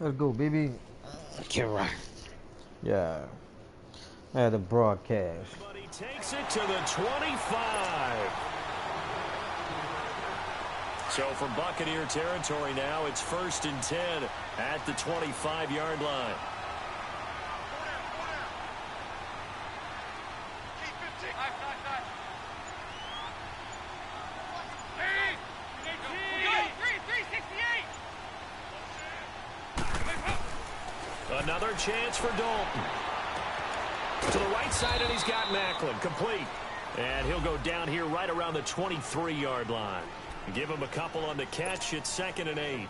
Let's go, baby. Get right. Yeah. At the broadcast. Everybody takes it to the 25. So from Buccaneer territory now, it's 1st and 10 at the 25-yard line. Another chance for Dalton. To the right side, and he's got Macklin. Complete. And he'll go down here right around the 23-yard line. Give him a couple on the catch. It's 2nd and 8.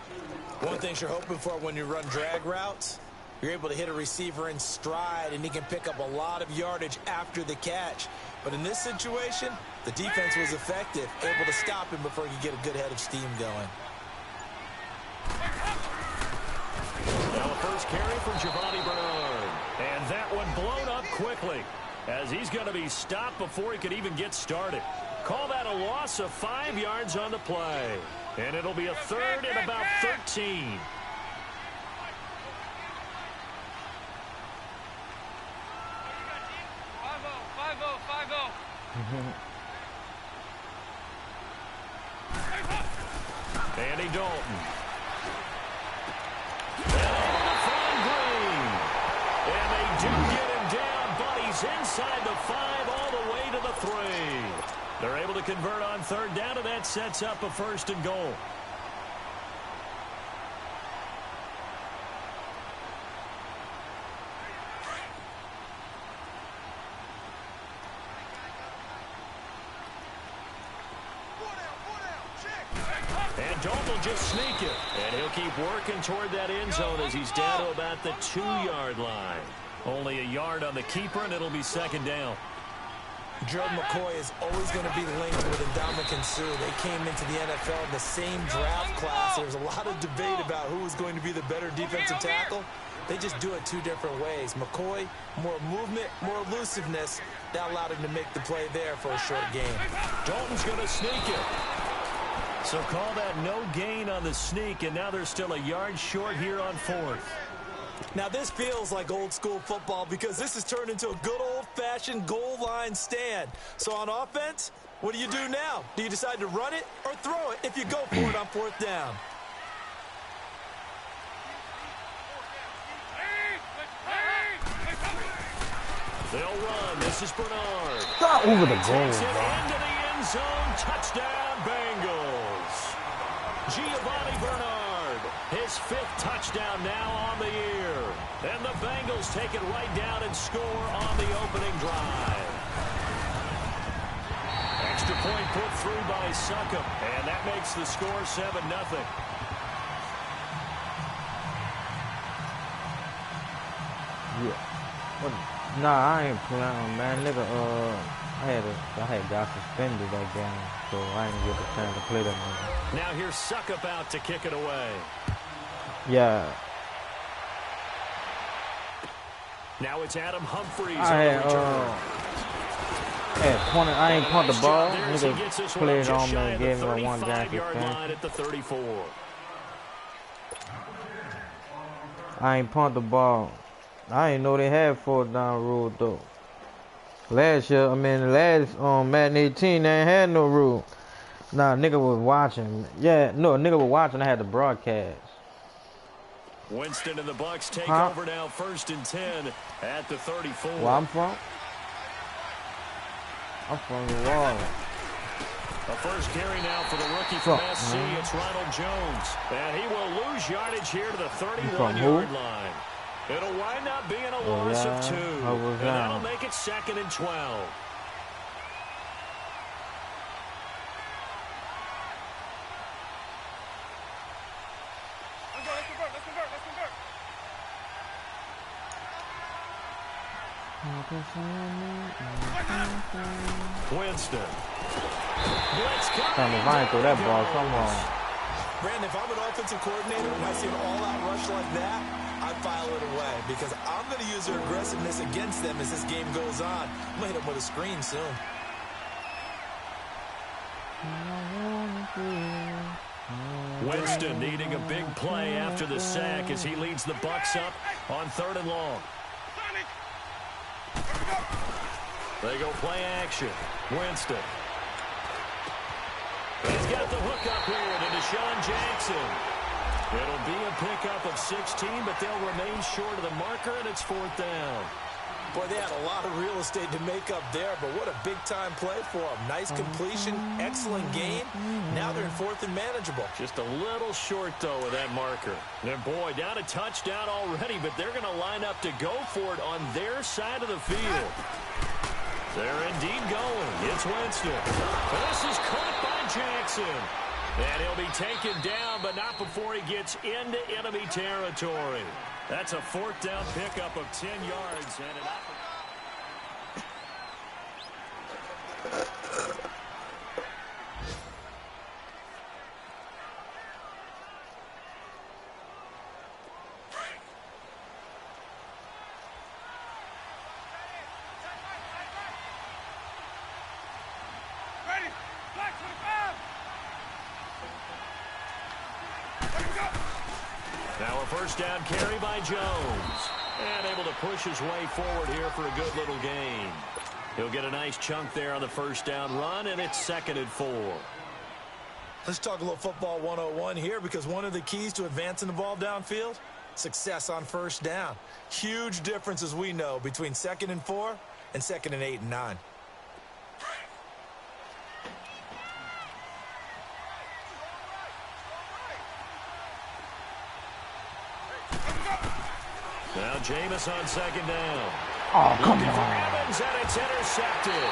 One thing you're hoping for when you run drag routes, you're able to hit a receiver in stride, and he can pick up a lot of yardage after the catch. But in this situation, the defense was effective, able to stop him before he could get a good head of steam going. Now the first carry for Giovanni Bernard. And that one blown up quickly as he's going to be stopped before he could even get started. Call that a loss of 5 yards on the play. And it'll be a 3rd and about 13. Andy Dalton. And they do get him down, but he's inside the 5 all the way to the 3. They're able to convert on 3rd down, and that sets up a 1st and goal. And Dalton will just sneak it. And he'll keep working toward that end zone as he's down to about the 2-yard line. Only a yard on the keeper, and it'll be 2nd down. Gerald McCoy is always going to be linked with Ndamukong Suh. They came into the NFL in the same draft class. There was a lot of debate about who was going to be the better defensive tackle. They just do it 2 different ways. McCoy, more movement, more elusiveness. That allowed him to make the play there for a short gain. Dalton's going to sneak it. So call that no gain on the sneak, and now they're still a yard short here on 4th. Now this feels like old school football because this has turned into a good old-fashioned goal line stand. So on offense, what do you do now? Do you decide to run it or throw it if you go for it on 4th down? They'll run. This is Bernard. Stop over the goal, Takes it bro. into the end zone. Touchdown, Bengals. Giovanni Bernard, his 5th touchdown now on the year. And the Bengals take it right down and score on the opening drive. Extra point put through by Succop, and that makes the score 7-0. Yeah. What? Nah, I ain't playing, man. Nigga, I had got suspended that game, so I didn't get the chance to play that game. Now here's Succop out to kick it away. Yeah. Now it's Adam Humphries I on had, the return. I ain't punt the ball. Nigga played on me and and gave me a 1 game 35-yard suspension. line at the 34. I ain't punt the ball. I ain't know they had 4th down rule though. Last Madden 18, they ain't had no rule. Nah, nigga was watching. Yeah, no, nigga was watching. I had the broadcast. Winston and the Bucks take over now, 1st and 10 at the 34. Where I'm from? I'm from New Orleans. A first carry now for the rookie from SC. It's Ronald Jones. And he will lose yardage here to the 31-yard line. It'll wind up being a loss of 2. And that'll make it 2nd and 12. Winston. Trying to vine through that ball somehow. Brandon, if I'm an offensive coordinator and I see an all-out rush like that, I file it away because I'm going to use their aggressiveness against them as this game goes on. I'm going to hit them with a screen soon. Winston needing a big play after the sack as he leads the Bucs up on 3rd and long. They go play action. Winston. He's got the hook up here to Deshaun Jackson. It'll be a pickup of 16, but they'll remain short of the marker, and it's 4th down. Boy, they had a lot of real estate to make up there, but what a big-time play for them. Nice completion, excellent game. Now they're in 4th and manageable. Just a little short, though, with that marker. And boy, down a touchdown already, but they're going to line up to go for it on their side of the field. They're indeed going. It's Winston. And this is caught by Jackson. And he'll be taken down, but not before he gets into enemy territory. That's a 4th down pickup of 10 yards. And an Now a 1st down carry by Jones. And able to push his way forward here for a good little gain. He'll get a nice chunk there on the 1st down run, and it's 2nd and 4. Let's talk a little football 101 here, because one of the keys to advancing the ball downfield, success on 1st down. Huge difference, as we know, between 2nd and 4 and 2nd and 8 and 9. Now Jameis on 2nd down. Oh, come Looking for on. Evans, and it's intercepted.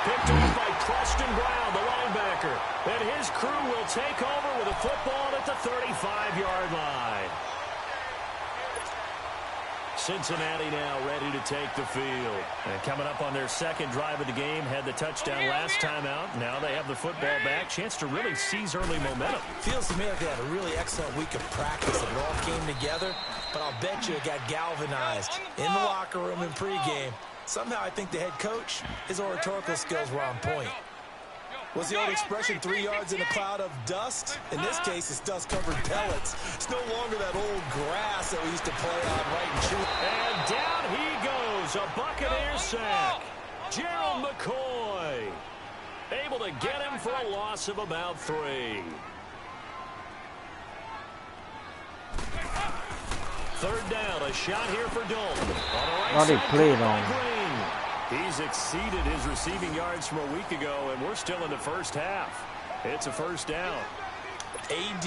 Picked off by Preston Brown, the linebacker. And his crew will take over with a football at the 35-yard line. Cincinnati now ready to take the field. And coming up on their 2nd drive of the game, had the touchdown last time out. Now they have the football back. Chance to really seize early momentum. Feels to me like they had a really excellent week of practice. It all came together, but I'll bet you it got galvanized in the locker room in pregame. Somehow I think the head coach, his oratorical skills were on point. Was the old expression 3 yards in a cloud of dust? In this case, it's dust-covered pellets. It's no longer that old grass that we used to play on right and shoot. And down he goes, a Buccaneer sack. Gerald McCoy able to get him for a loss of about 3. Third down, a shot here for Dalton. On the right What he side, played by on. Green. He's exceeded his receiving yards from a week ago, and we're still in the 1st half. It's a 1st down. AD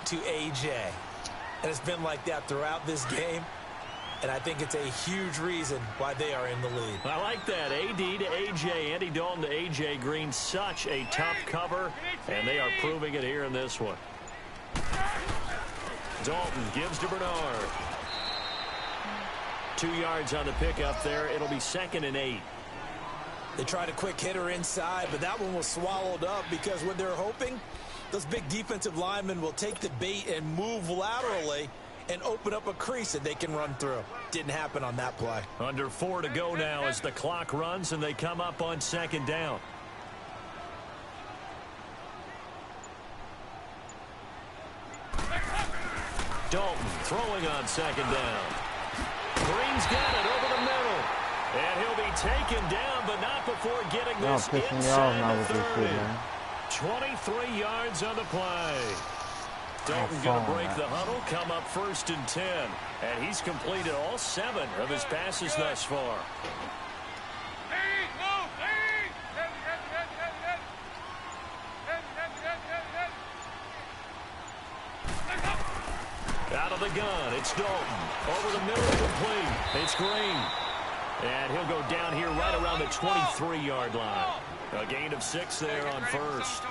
to AJ. And it's been like that throughout this game. And I think it's a huge reason why they are in the lead. I like that. AD to AJ, Andy Dalton to AJ Green. Such a tough cover, and they are proving it here in this one. Dalton gives to Bernard. 2 yards on the pickup there. It'll be 2nd and 8. They tried a quick hitter inside, but that one was swallowed up because what they're hoping, those big defensive linemen will take the bait and move laterally and open up a crease that they can run through. Didn't happen on that play. Under 4 to go now as the clock runs and they come up on 2nd down. Dalton throwing on 2nd down. Green's got it over the middle. And he'll be taken down, but not before getting this inside the 30. 23 yards on the play. Dalton going to break the huddle, come up 1st and 10. And he's completed all 7 of his passes thus far. Out of the gun, it's Dalton. Over the middle, complete. It's Green. And he'll go down here right around the 23-yard line. A gain of 6 there on 1st.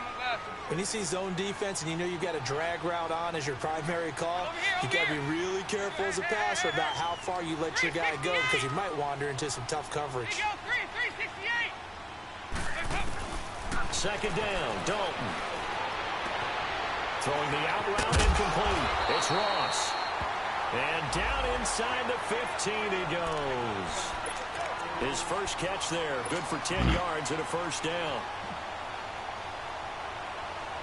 When you see zone defense and you know you've got a drag route on as your primary call, you got to be really careful as a passer about how far you let your guy go because he might wander into some tough coverage. 2nd down, Dalton. Throwing the out route, incomplete. It's Ross. And down inside the 15 he goes. His first catch there, good for 10 yards and a 1st down.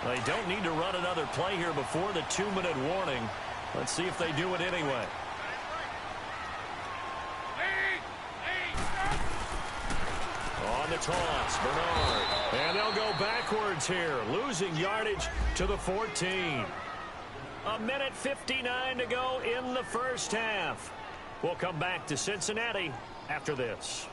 They don't need to run another play here before the 2-minute warning. Let's see if they do it anyway. On the toss, Bernard. And they'll go backwards here, losing yardage to the 14. 1:59 to go in the first half. We'll come back to Cincinnati after this.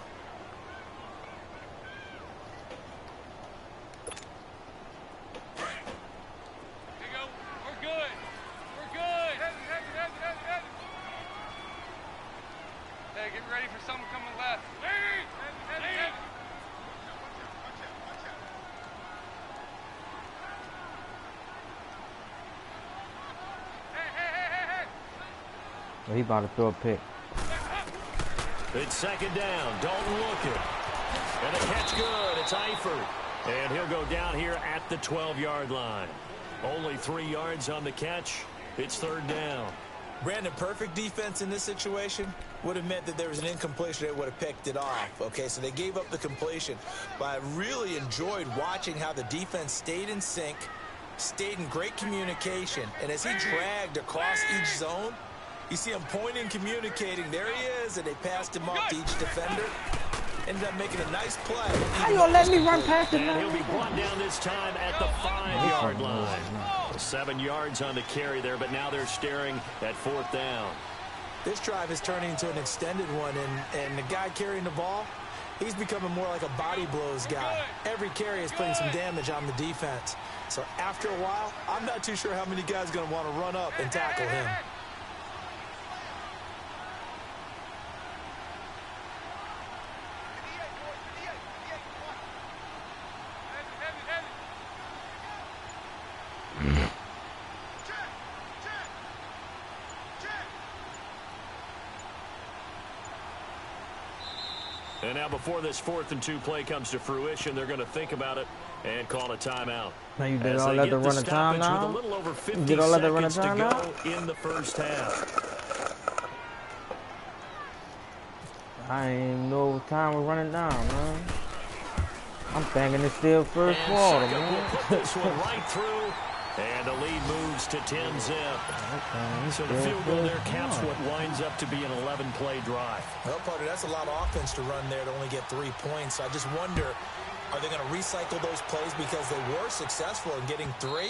He about to throw a pick. It's second down. Dalton looking. And the catch good. It's Eifert. And he'll go down here at the 12-yard line. Only 3 yards on the catch. It's third down. Brandon, perfect defense in this situation would have meant that there was an incompletion. They would have picked it off. Okay, so they gave up the completion. But I really enjoyed watching how the defense stayed in sync, stayed in great communication. And as he dragged across each zone, you see him pointing, communicating. There he is, and they passed him off to each defender. Ended up making a nice play. How you gonna let me run past him? And he'll be brought down this time at the 5-yard line. 7 yards on the carry there, but now they're staring at fourth down. This drive is turning into an extended one, and the guy carrying the ball, he's becoming more like a body blows guy. Every carry is putting some damage on the defense. So after a while, I'm not too sure how many guys are going to want to run up and tackle him. And now before this 4th and 2 play comes to fruition, they're going to think about it and call a timeout. Now you did all that to run a time now? With a little over 50 you did all that to run a seconds time to now? go in the first half. I ain't no time we're running down, man. I'm thinking it's still first quarter, man. Will put this one right through. And the lead moves to 10-zip. So the field goal there caps what winds up to be an 11-play drive. Well, partner, that's a lot of offense to run there to only get 3 points. I just wonder, are they going to recycle those plays because they were successful in getting 3?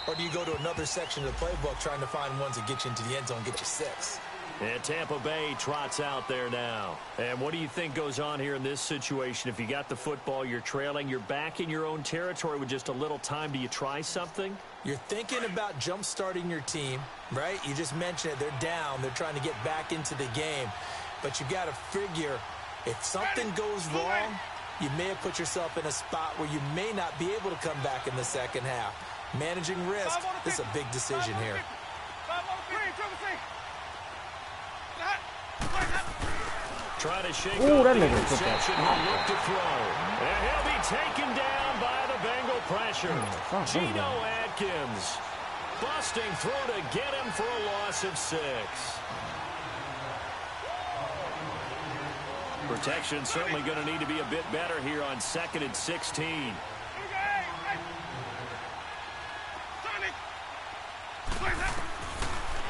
Or do you go to another section of the playbook trying to find ones that get you into the end zone and get you 6? And Tampa Bay trots out there now. And what do you think goes on here in this situation? If you got the football, you're trailing, you're back in your own territory with just a little time. Do you try something? You're thinking about jump-starting your team, right? You just mentioned it. They're down. They're trying to get back into the game. But you got to figure, if something goes wrong, you may have put yourself in a spot where you may not be able to come back in the second half. Managing risk, this is a big decision here. Trying to shake Ooh, off that the nigga took that. interception. He'll look to throw. And he'll be taken down by the Bengal pressure. Geno Atkins busting through to get him for a loss of 6. Protection certainly going to need to be a bit better here on 2nd and 16.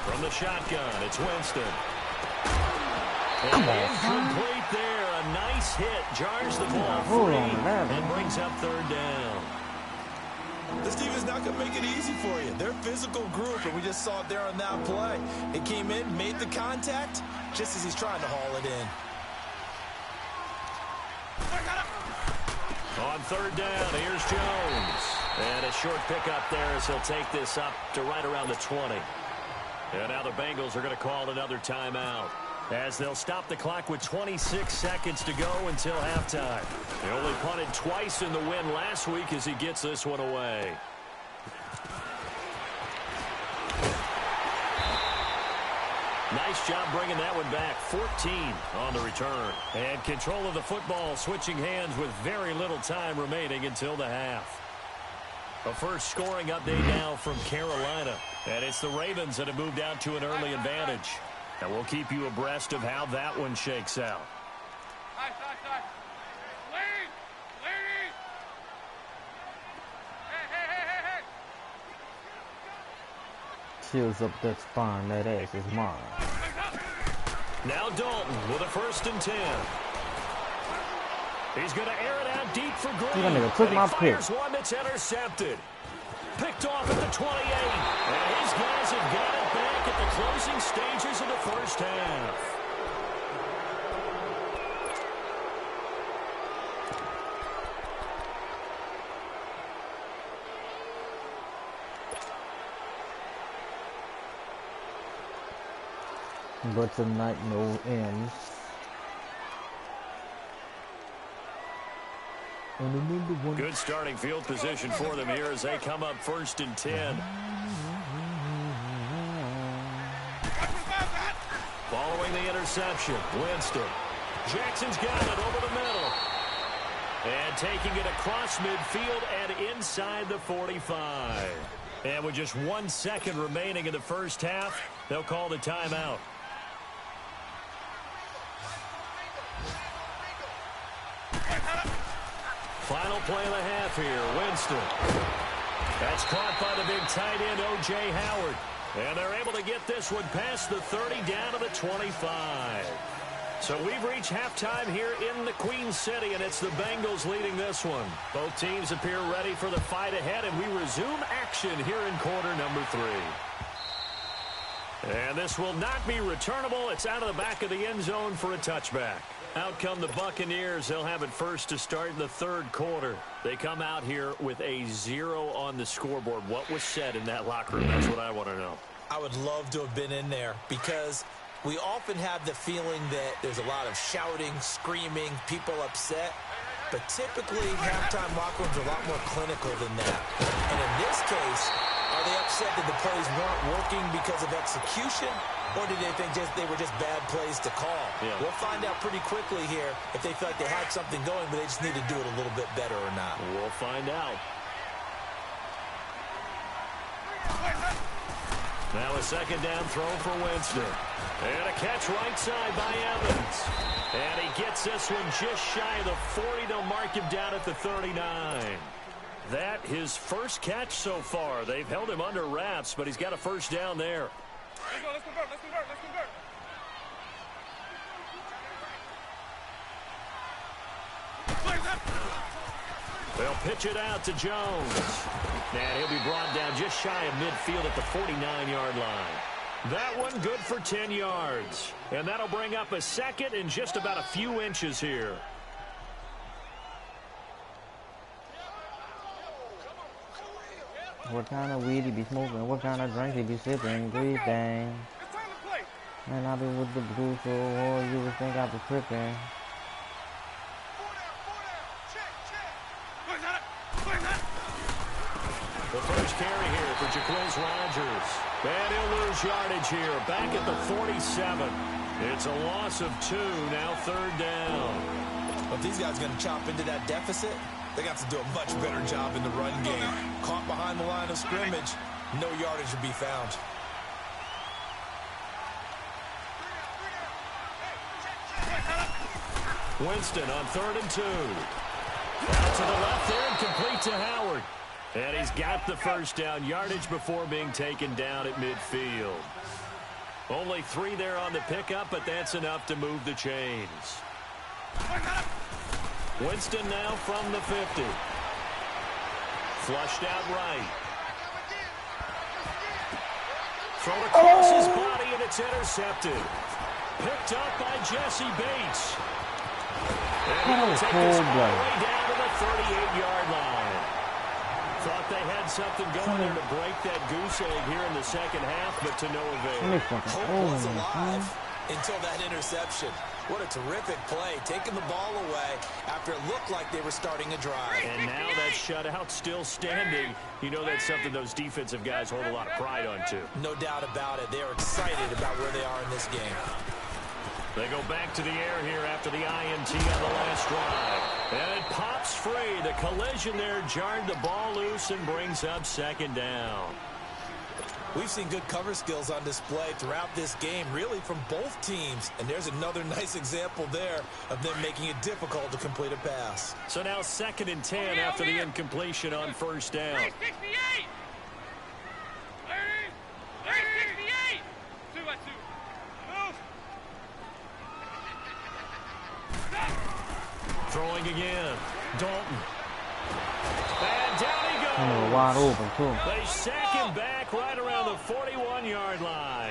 From the shotgun, it's Winston. Come on, incomplete there. A nice hit. Jars the ball free and brings up third down. This team is not going to make it easy for you. They're a physical group, and we just saw it there on that play. It came in, made the contact, just as he's trying to haul it in. On third down, here's Jones. And a short pickup there as he'll take this up to right around the 20. And now the Bengals are going to call another timeout, as they'll stop the clock with 26 seconds to go until halftime. They only punted twice in the win last week as he gets this one away. Nice job bringing that one back. 14 on the return. And control of the football switching hands with very little time remaining until the half. A first scoring update now from Carolina. And it's the Ravens that have moved out to an early advantage. And we'll keep you abreast of how that one shakes out. chills up that spine. That ass is mine. Now Dalton with a 1st and 10. He's going to air it out deep for Green. That nigga took my pick. One that's intercepted. Picked off at the 28. And his guys have got it back at the closing stages of the first half. But tonight no ends. Good starting field position for them here as they come up 1st and 10. Following the interception, Winston. Jackson's got it over the middle. And taking it across midfield and inside the 45. And with just 1 second remaining in the first half, they'll call the timeout. Final play of the half here, Winston. That's caught by the big tight end, O.J. Howard. And they're able to get this one past the 30 down to the 25. So we've reached halftime here in the Queen City, and it's the Bengals leading this one. Both teams appear ready for the fight ahead, and we resume action here in quarter number 3. And this will not be returnable. It's out of the back of the end zone for a touchback. Out come the Buccaneers. They'll have it first to start in the 3rd quarter. They come out here with a 0 on the scoreboard. What was said in that locker room? That's what I want to know. I would love to have been in there because we often have the feeling that there's a lot of shouting, screaming, people upset. But typically, halftime locker rooms are a lot more clinical than that. And in this case, are they upset that the plays weren't working because of execution? Or did they think they were just bad plays to call? Yeah. We'll find out pretty quickly here if they feel like they had something going, but they just need to do it a little bit better or not. We'll find out. Now a 2nd down throw for Winston. And a catch right side by Evans. And he gets this one just shy of the 40. They'll mark him down at the 39. That his first catch so far. They've held him under wraps, but he's got a 1st down there. Let's go, let's convert, let's convert, let's convert. They'll pitch it out to Jones. And he'll be brought down just shy of midfield at the 49-yard line. That one good for 10 yards. And that'll bring up a 2nd and just about a few inches here. What kind of weed he be smoking? What kind of drink he be sipping? Three things. Man, I be with the blue so hard you would think I be tripping. The first carry here for Jaquez Rogers. And he'll lose yardage here. Back at the 47. It's a loss of 2. Now 3rd down. Well, if these guys are going to chop into that deficit, they got to do a much better job in the run game. Caught behind the line of scrimmage, no yardage to be found. Winston on 3rd and 2. Out to the left there and complete to Howard. And he's got the 1st down yardage before being taken down at midfield. Only 3 there on the pickup, but that's enough to move the chains. Winston now from the 50. Flushed out right. Thrown across his body, and it's intercepted. Picked up by Jesse Bates. And he'll take this all the way down to the 38-yard line. Thought they had something going there to break that goose egg here in the second half, but to no avail. Hope was alive until that interception. What a terrific play, taking the ball away after it looked like they were starting a drive. And now that shutout still standing. You know that's something those defensive guys hold a lot of pride on, too. No doubt about it. They're excited about where they are in this game. They go back to the air here after the INT on the last drive. And it pops free. The collision there jarred the ball loose and brings up 2nd down. We've seen good cover skills on display throughout this game, really from both teams. And there's another nice example there of them making it difficult to complete a pass. So now 2nd and 10 after the incompletion on 1st down. 368! 30! 30! Throwing again. Dalton. And down he goes. Wide open, too. They sack him back right around the 41-yard line.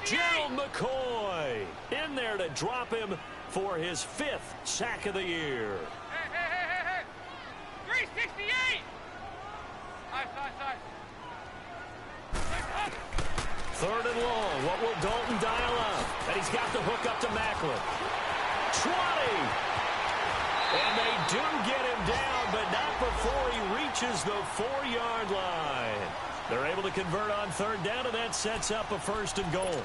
Gerald McCoy in there to drop him for his 5th sack of the year. Hey. 368. Side. 3rd and long. What will Dalton dial up? And he's got the hook up to Macklin. 20. And they do get him down, but not before he reaches the 4-yard line. They're able to convert on 3rd down, and that sets up a 1st and goal.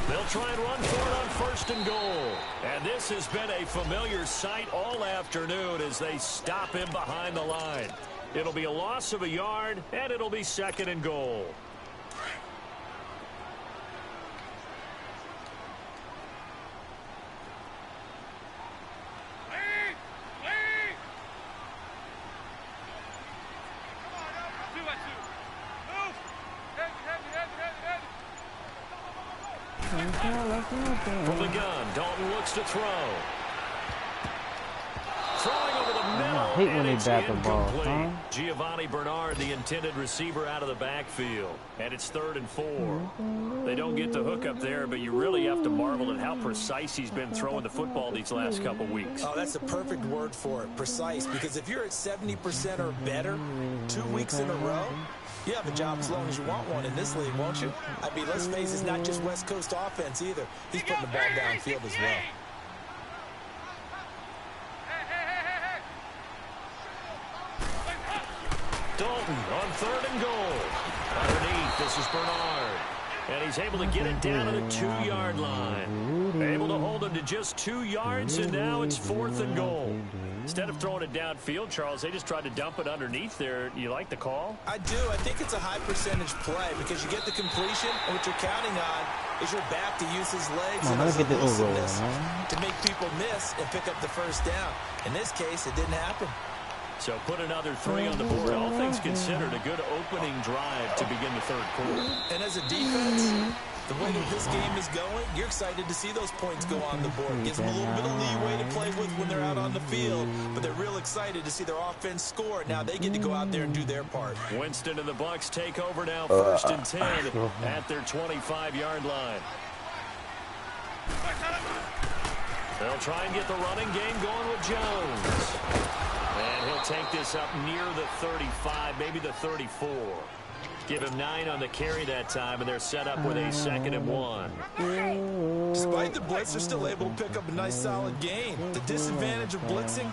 They'll try and run for it on 1st and goal. And this has been a familiar sight all afternoon as they stop him behind the line. It'll be a loss of a yard, and it'll be 2nd and goal. From the gun, Dalton looks to throw. Throwing over the middle, I hate when and they it's bat the ball, incomplete. huh? Giovanni Bernard, the intended receiver, out of the backfield. And it's 3rd and 4. They don't get the hook up there, but you really have to marvel at how precise he's been throwing the football these last couple weeks. Oh, that's the perfect word for it, precise. Because if you're at 70% or better 2 weeks in a row, you have a job as long as you want one in this league, won't you? I mean, let's face it, it's not just West Coast offense either. He's putting the ball downfield as well. Dalton on 3rd and goal. Underneath, this is Bernard. And he's able to get it down to the 2-yard line. Able to hold him to just 2 yards, and now it's 4th and goal. Instead of throwing it downfield, Charles, they just tried to dump it underneath there. You like the call? I do. I think it's a high percentage play because you get the completion, and what you're counting on is your back to use his legs and his elusiveness to make people miss and pick up the 1st down. In this case, it didn't happen. So put another 3 on the board. All things considered, a good opening drive to begin the 3rd quarter. And as a defense, the way that this game is going, you're excited to see those points go on the board. Gives them a little bit of leeway to play with when they're out on the field, but they're real excited to see their offense score. Now they get to go out there and do their part. Winston and the Bucs take over now, 1st and 10 at their 25-yard line. They'll try and get the running game going with Jones. And he'll take this up near the 35, maybe the 34. Give him 9 on the carry that time, and they're set up with a 2nd and 1. Despite the blitz, they're still able to pick up a nice solid gain. The disadvantage of blitzing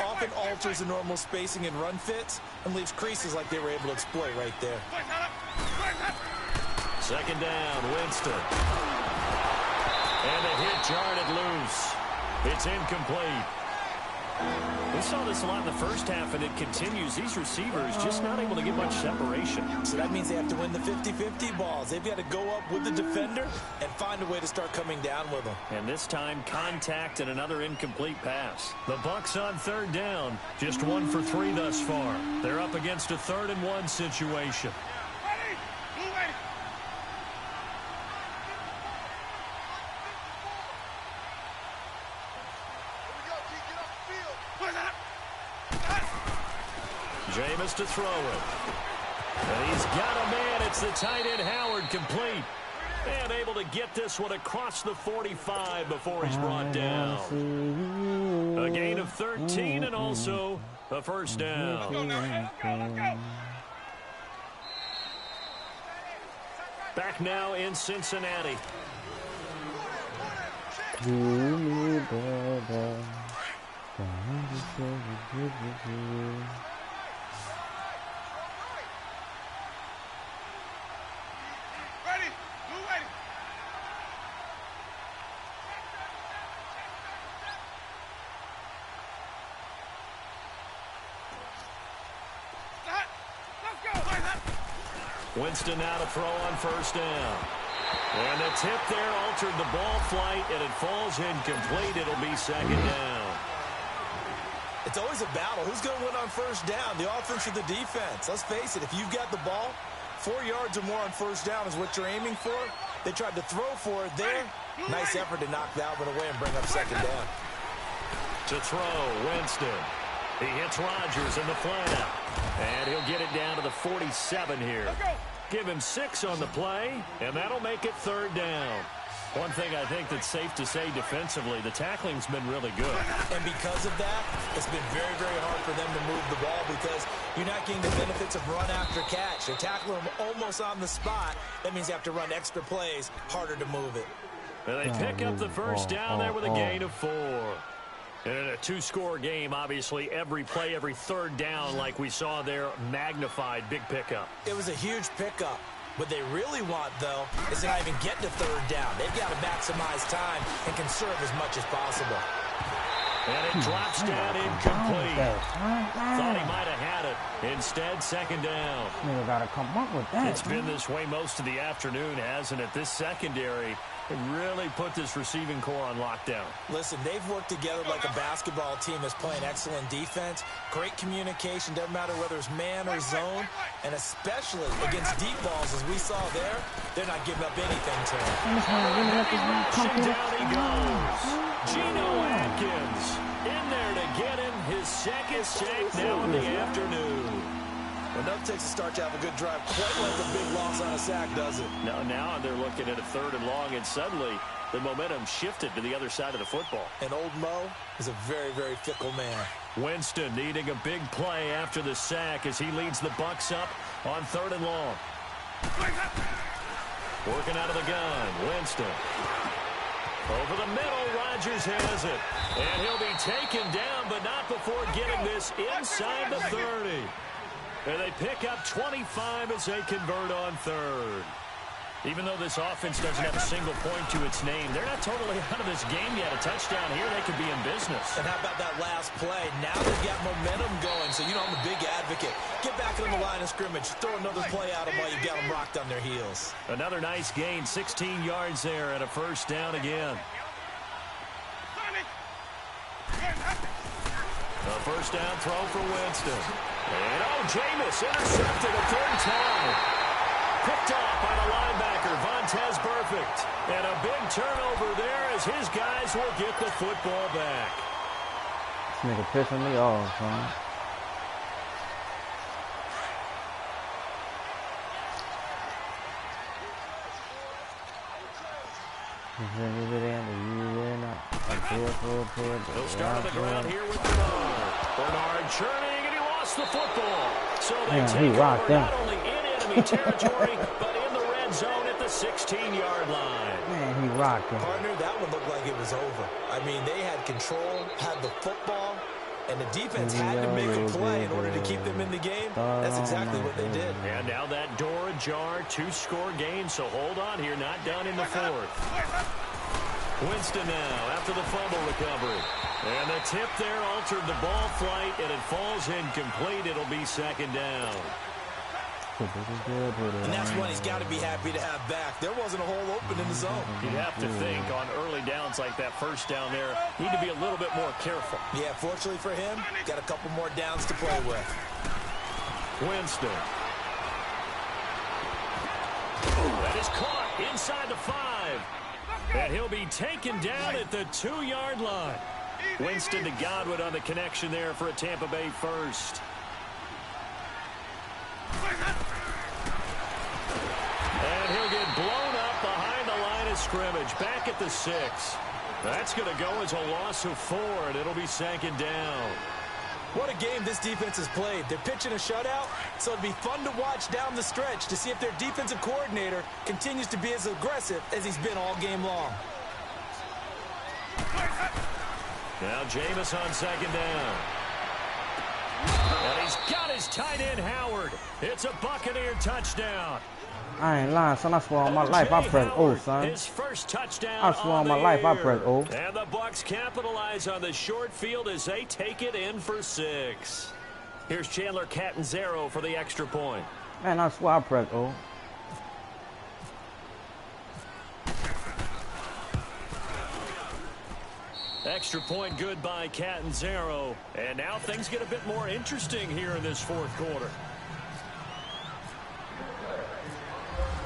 often alters the normal spacing and run fits and leaves creases like they were able to exploit right there. 2nd down, Winston. And a hit jarred it loose. It's incomplete. We saw this a lot in the first half, and it continues. These receivers just not able to get much separation. So that means they have to win the 50-50 balls. They've got to go up with the defender and find a way to start coming down with them. And this time, contact and another incomplete pass. The Bucs on 3rd down, just 1 for 3 thus far. They're up against a 3rd and 1 situation. Jameis to throw it. And he's got a man. It's the tight end, Howard, complete. And able to get this one across the 45 before he's brought down. A gain of 13 and also a 1st down. Let's go. Back now in Cincinnati. Winston now to throw on 1st down. And the tip there altered the ball flight, and it falls incomplete. It'll be second down. It's always a battle. Who's going to win on first down, the offense or the defense? Let's face it, if you've got the ball, 4 yards or more on first down is what you're aiming for. They tried to throw for it there. Nice effort to knock that one away and bring up second down. To throw, Winston. He hits Rodgers in the flat out. And he'll get it down to the 47 here. Give him 6 on the play, and that'll make it third down. One thing I think that's safe to say defensively, the tackling's been really good. And because of that, it's been very, very hard for them to move the ball because you're not getting the benefits of run after catch. They're tackling them almost on the spot. That means you have to run extra plays, harder to move it. And they pick up the first down there with a gain of 4. And in a 2-score game, obviously, every play, every third down, like we saw there, magnified, big pickup. It was a huge pickup. What they really want, though, is to not even get to third down. They've got to maximize time and conserve as much as possible. And it drops down incomplete. Thought he might have had it. Instead, second down. Nigga gotta come up with that. It's been this way most of the afternoon, hasn't it? This secondary really put this receiving core on lockdown. Listen, they've worked together like a basketball team that's playing excellent defense. Great communication, doesn't matter whether it's man or zone. And especially against deep balls, as we saw there, they're not giving up anything to him. Down he goes. Geno Atkins in there to get him his second sack now in the afternoon. Enough takes a start to have a good drive. Quite like a big loss on a sack, does it? Now they're looking at a third and long, and suddenly the momentum shifted to the other side of the football. And old Mo is a very, very fickle man. Winston needing a big play after the sack as he leads the Bucs up on third and long. Working out of the gun, Winston. Over the middle, Rodgers has it. And he'll be taken down, but not before getting this inside the 30. And they pick up 25 as they convert on third. Even though this offense doesn't have a single point to its name, they're not totally out of this game yet. A touchdown here, they could be in business. And how about that last play? Now they've got momentum going, so you know I'm a big advocate. Get back on the line of scrimmage. Throw another play at them while you've got them rocked on their heels. Another nice gain, 16 yards there, and a first down again. A first down throw for Winston. And Jameis intercepted a third time. Picked off by the linebacker, Vontaze Burfict. And a big turnover there as his guys will get the football back. This nigga pissing me off, son. He'll start on the ground here with Bernard churning, and he lost the football. So they take over not only in enemy territory, but in the red zone at the 16-yard line. Man, he rocked him. Partner, that one looked like it was over. I mean, they had control, had the football, and the defense had to make a play in order to keep them in the game. That's exactly what they did. And now that door ajar, 2-score game, so hold on here, not done in the fourth. Winston now after the fumble recovery. And the tip there altered the ball flight, and it falls incomplete. It'll be second down. And that's one he's got to be happy to have back. There wasn't a hole open in the zone. You'd have to think on early downs like that first down there, need to be a little bit more careful. Yeah, fortunately for him, got a couple more downs to play with. Winston. That is caught inside the 5. And he'll be taken down at the 2-yard line. Winston to Godwin on the connection there for a Tampa Bay first. And he'll get blown up behind the line of scrimmage. Back at the 6. That's going to go as a loss of 4, and it'll be second down. What a game this defense has played. They're pitching a shutout, so it'd be fun to watch down the stretch to see if their defensive coordinator continues to be as aggressive as he's been all game long. Now Jameis on second down. And he's got his tight end, Howard. It's a Buccaneer touchdown. I ain't lying, son. I swear on my life I press O, son. His first touchdown. I swear on my life I press O. And the Bucs capitalize on the short field as they take it in for 6. Here's Chandler Catanzaro for the extra point. Man, I swear I press O. Extra point good by Catanzaro. And now things get a bit more interesting here in this fourth quarter.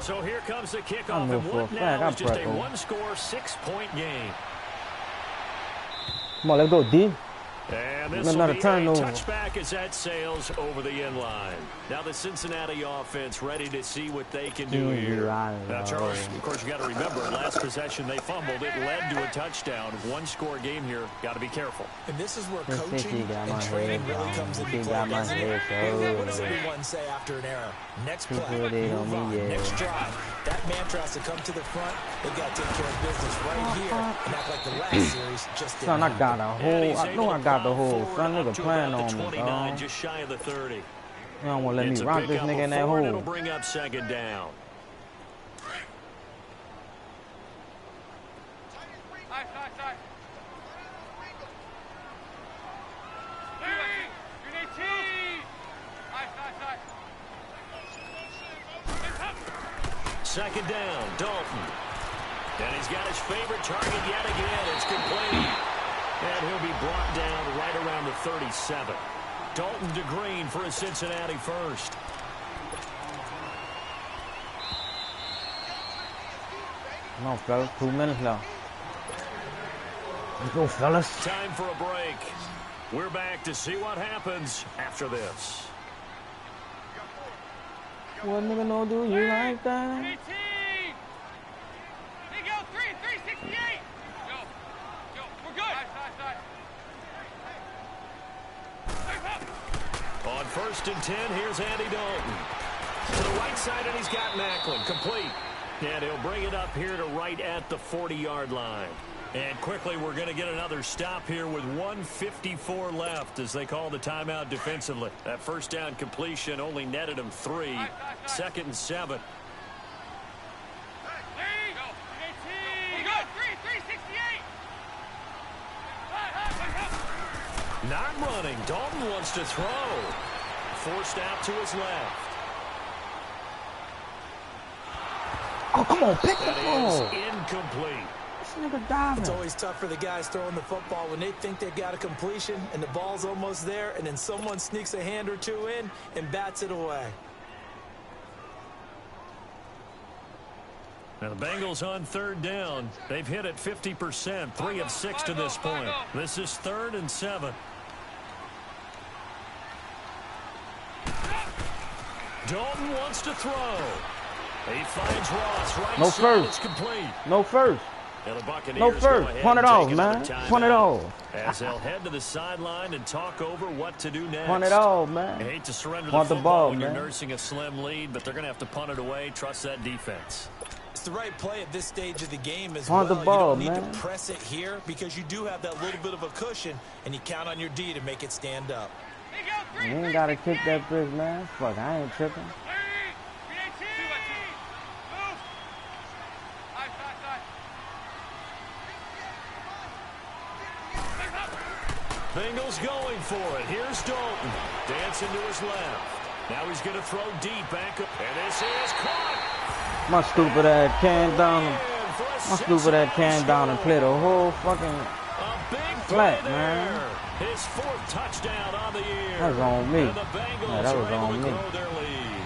So here comes the kickoff, and what now is just a one-score, 6-point game. Come on, let's go, D. And this will be a touchback as that sails over the end line. Now the Cincinnati offense ready to see what they can do here. Now, Charles, of course, you got to remember, last possession they fumbled. It led to a touchdown. One-score game here. Got to be careful. And this is where coaching and training really comes into play, doesn't it? What does everyone say after an error? Next play, move on, next drive. That mantra has to come to the front. They got to take care of business right here and act like the last series just didn't. Son, I got a hole. I know I got the hole. Son, nigga playing on me, 29, just shy of the 30. You don't want to let me rock this nigga in that hole. It'll bring up second down. Second down, Dalton. And he's got his favorite target yet again. It's complete. And he'll be brought down right around the 37. Dalton to Green for a Cincinnati first. Come on, fellas. 2 minutes left. Let's go, fellas. Time for a break. We're back to see what happens after this. What nigga no do you like that? 18. They go 368. Go. We're good. On 1st and 10, here's Andy Dalton. To the right side, and he's got Macklin. Complete. And he'll bring it up here to right at the 40-yard line. And quickly, we're going to get another stop here with 1:54 left as they call the timeout defensively. That first down completion only netted him 3. 2nd and 7. Not running. Dalton wants to throw. Forced out to his left. Oh, come on, pick the ball. That is incomplete. This nigga diving. It's always tough for the guys throwing the football when they think they've got a completion and the ball's almost there, and then someone sneaks a hand or two in and bats it away. Now the Bengals on 3rd down. They've hit it 50%, 3 of 6 to this point. This is 3rd and 7. Dalton wants to throw. He finds Ross right no side. First. It's complete. No first. No first. Punt it off, man. Punt it off. As they'll head to the sideline and talk over what to do next. Punt it off, man. I hate to surrender punt the the football ball, when man. You're nursing a slim lead, but they're going to have to punt it away. Trust that defense. It's the right play at this stage of the game as punt well. The ball, you don't need man. to press it here because you do have that little bit of a cushion, and you count on your D to make it stand up. You ain't got to kick that bitch, man. Fuck, I ain't tripping. Bengals going for it. Here's Dalton. Dancing to his left. Now he's going to throw deep back up. And this is caught. My stupid ass came down. My stupid ass came down and played a whole fucking flat, man. His 4th touchdown on the year. That was on me. And the Bengals yeah, that was are able on to me. grow their lead.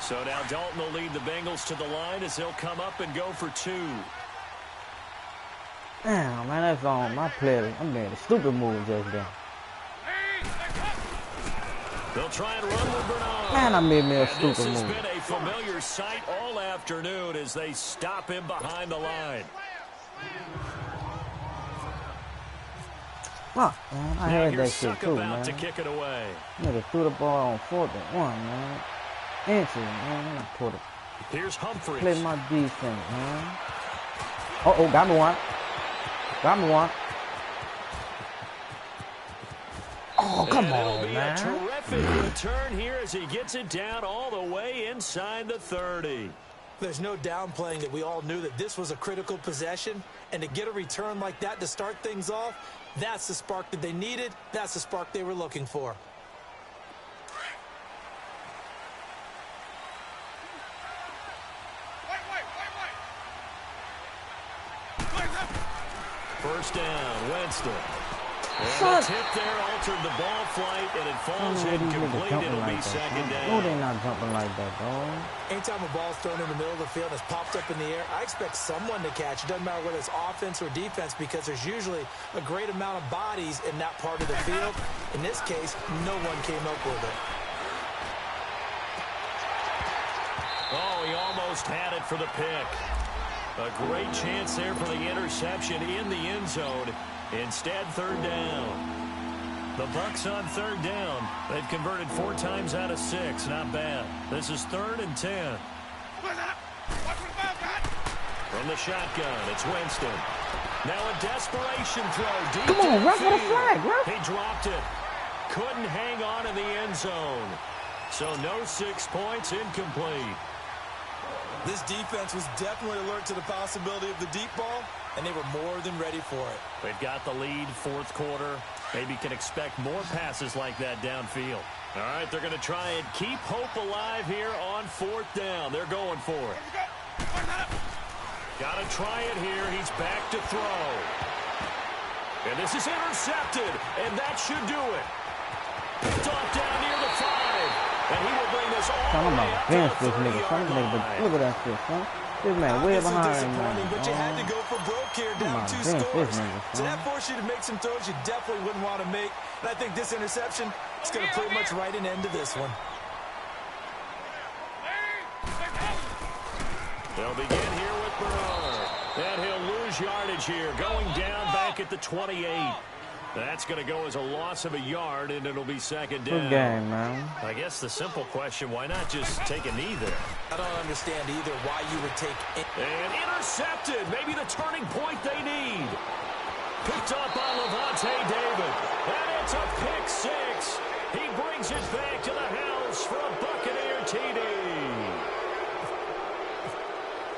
So now Dalton will lead the Bengals to the line as they'll come up and go for 2. Damn, man, that's on my player. I made a stupid move just then. They'll try and run with Bernard. Man, I made me a stupid move. This has move. been a familiar sight all afternoon as they stop him behind the line. Fuck, man, I had that shit too, man. To kick it away. Nigga threw the ball on 4th and 1, man. Inches, man. I put it. Here's Humphries. Play my defense, man. Uh-oh, got me one. Got me one. Oh, come on, man. A terrific return here as he gets it down all the way inside the 30. There's no downplaying that we all knew that this was a critical possession, and to get a return like that to start things off, that's the spark that they needed. That's the spark they were looking for. First down, Winston. And Shut. the tip there altered the ball flight, and it falls incomplete. It'll be second down. No, they're not jumping like that, dog. Anytime a ball's thrown in the middle of the field and it's popped up in the air, I expect someone to catch. It doesn't matter whether it's offense or defense because there's usually a great amount of bodies in that part of the field. In this case, no one came up with it. Oh, he almost had it for the pick. A great chance there for the interception in the end zone. Instead, third down. The Bucs on third down. They've converted 4 times out of 6. Not bad. This is 3rd and 10. From the shotgun, it's Winston. Now a desperation throw. Deep Come on, ref with a flag, ref. He dropped it. Couldn't hang on in the end zone. So no 6 points, incomplete. This defense was definitely alert to the possibility of the deep ball, and they were more than ready for it. They've got the lead, 4th quarter. Maybe can expect more passes like that downfield. All right, they're going to try and keep hope alive here on 4th down. They're going for it. Got to try it here. He's back to throw. And this is intercepted, and that should do it. Picked off down near the 5. And he will bring this all Son, I'm the way about up to to bench the this nigga, son. 30-yard line. Look at that shit, son. This man way Obviously behind, disappointing, man. but you had to go for broke here, down 2 scores. So that forced you to make some throws you definitely wouldn't want to make. And I think this interception is going to pretty much write an end to this one. They'll begin here with Bernard. And he'll lose yardage here, going down back at the 28. That's going to go as a loss of a yard, and it'll be second down. Good game, man. I guess the simple question, why not just take a knee there? I don't understand either why you would take it. And intercepted. Maybe the turning point they need. Picked up by Levante David. And it's a pick 6. He brings it back to the house for a Buccaneer TD.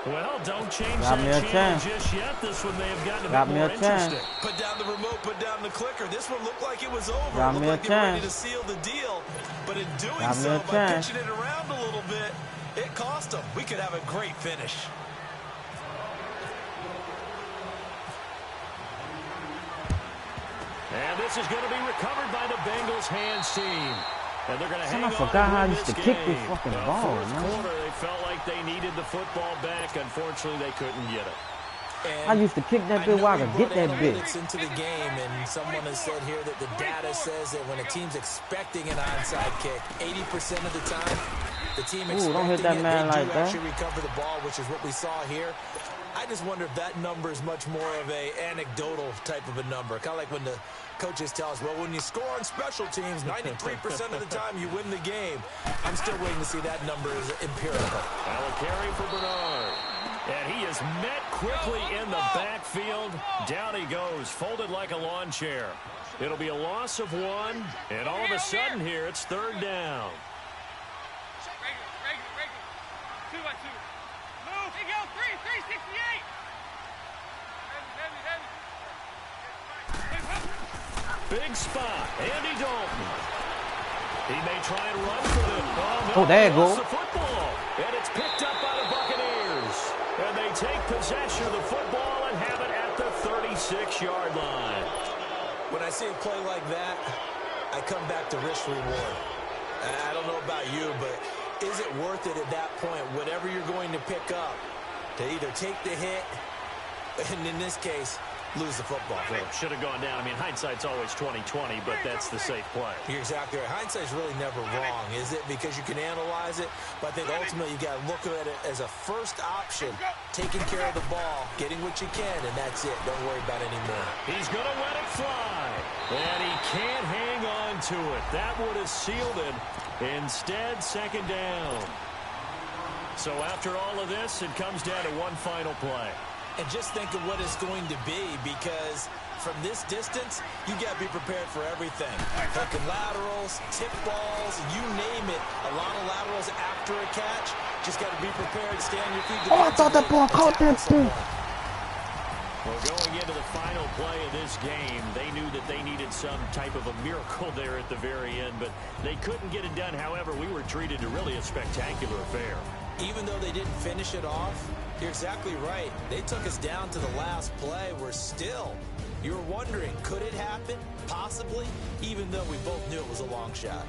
Well, don't change that channel just yet. This one may have gotten a bit more interesting. Put down the remote, put down the clicker. This one looked like it was over. Got It me looked like a they were ready chance. to seal the deal. But in doing Got me so, a by chance. pitching it around a little bit, it cost them. We could have a great finish. And this is going to be recovered by the Bengals hands team. And they're going to hang on. I forgot how I to used to this kick game. this fucking ball, Fourth man. quarter, they felt like they needed the football back. Unfortunately, they couldn't get it. And I used to kick that bitch while I could get that bitch. analytics into the game, and someone has said here that the data says that when a team's expecting an onside kick, 80% of the time, the team expecting don't hit that man they like do that. actually recover the ball, which is what we saw here. I just wonder if that number is much more of a anecdotal type of a number. Kind of like when the coaches tell us, well, when you score on special teams, 93% of the time you win the game. I'm still waiting to see that number is empirical. Now a carry for Bernard. And he is met quickly in the backfield. Down he goes, folded like a lawn chair. It'll be a loss of 1, and all of a sudden here, it's 3rd down. Regular. 2 by 2. Move. There you go. 368. Heavy. Big spot, Andy Dalton. He may try and run for it. Oh, there you go. The football, and it's picked up by the Buccaneers. And they take possession of the football and have it at the 36-yard line. When I see a play like that, I come back to risk reward. I don't know about you, but is it worth it at that point, whatever you're going to pick up, to either take the hit, and in this case, lose the football? Should have gone down. I mean, hindsight's always 20/20, but that's the safe play. You're exactly right. Hindsight's really never wrong, is it? Because you can analyze it, but I think ultimately you got to look at it as a first option, taking care of the ball, getting what you can, and that's it. Don't worry about any more. He's going to let it fly, and he can't hang on to it. That would have sealed it. Instead, second down. So after all of this, it comes down to one final play. And just think of what it's going to be, because from this distance, you got to be prepared for everything. Hooking laterals, tip balls, you name it. A lot of laterals after a catch. Just got to be prepared, stay on your feet. Oh, I thought that ball caught that too. Well, going into the final play of this game, they knew that they needed some type of a miracle there at the very end, but they couldn't get it done. However, we were treated to really a spectacular affair. Even though they didn't finish it off, you're exactly right. They took us down to the last play. We're still You were wondering, could it happen? Possibly, even though we both knew it was a long shot.